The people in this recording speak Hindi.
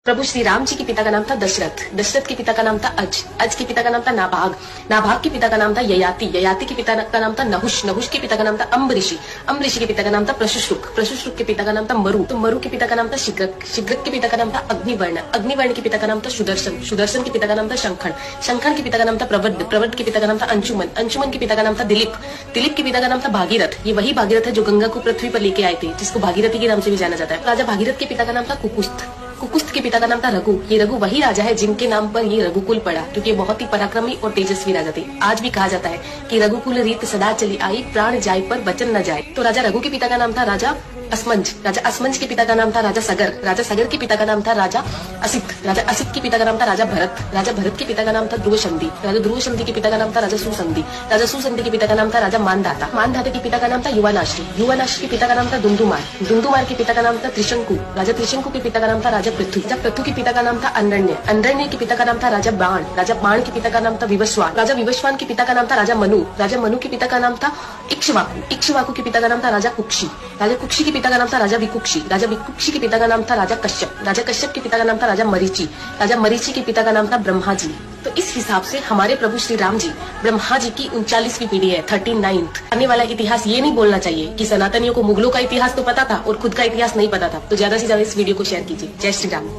प्रभु श्री राम जी के पिता का नाम था दशरथ, दशरथ के पिता का नाम था अज के पिता का नाम था नाभाग, नाभाग के पिता का नाम था ययाति, ययाति के पिता का नाम था नहुष, नहुष के पिता का नाम था अम्बरीषि, अम्बरीषि के पिता का नाम था प्रशुश्रुक, प्रशुश्रुक के पिता का नाम था मरु, तो मरु के पिता का नाम था शिग्रक, शिग्रक के पिता का नाम था अग्निवर्ण, अग्निवर्ण के पिता का नाम था सुदर्शन, सुदर्शन के पिता का नाम था शंखन, शंखन के पिता का नाम था प्रवड, प्रवड के पिता का नाम था अंशुमन, अंशुमन के पिता का नाम था दिलीप, दिलीप के पिता का नाम था भागीरथ। ये वही भागीरथ है जो गंगा को पृथ्वी पर लेके आए थे, जिसको भागीरथी के नाम से भी जाना जाता है। राजा भागीरथ के पिता का नाम था कुकुस्त, कुकुस्त के पिता का नाम था रघु। ये रघु वही राजा है जिनके नाम पर ये रघुकुल पड़ा, क्योंकि ये बहुत ही पराक्रमी और तेजस्वी राजा थे। आज भी कहा जाता है कि रघुकुल रीत सदा चली आई, प्राण जाय पर वचन न जाए। तो राजा रघु के पिता का नाम था राजा असमंज, राजा असमंज के पिता का नाम था राजा सगर, राजा सगर के पिता का नाम था राजा असित, राजा असित के पिता का नाम था राजा भरत, राजा भरत के पिता का नाम था ध्रुवसंधि, राजा ध्रुवसंधि के पिता का नाम था राजा सुसंधि, राजा सुसंधि के पिता का नाम था राजा मानधाता, मानधाता के पिता का नाम था युवानाश्री, युवानाश्री के पिता का नाम था दुंदुमार, दुंदुमार के पिता का नाम था त्रिशंकु, राजा त्रिशंकु के पिता का नाम था राजा पृथु, राजा पृथु के पिता का नाम था अंडरण्य, अंडरण्य के पिता का नाम था राजा बाण, राजा बाण के पिता का नाम था विवस्वान, राजा विवस्वान के पिता का नाम था राजा मनु, राजा मनु के पिता का नाम था इक्ष्वाकु, इक्ष्वाकु के पिता का नाम था राजा कुक्षी, राजा कुक्षी के पिता का नाम था राजा विकुक्षी, राजा विकुक्षी के पिता का नाम था राजा कश्यप, राजा कश्यप के पिता का नाम था राजा मरीचि, राजा मरीचि के पिता का नाम था ब्रह्मा जी। तो इस हिसाब से हमारे प्रभु श्री राम जी ब्रह्मा जी की 39वीं पीढ़ी है, 39th। आने वाला इतिहास ये नहीं बोलना चाहिए कि सनातनियों को मुगलों का इतिहास तो पता था और खुद का इतिहास नहीं पता था। तो ज्यादा से ज्यादा इस वीडियो को शेयर कीजिए। जय श्री राम।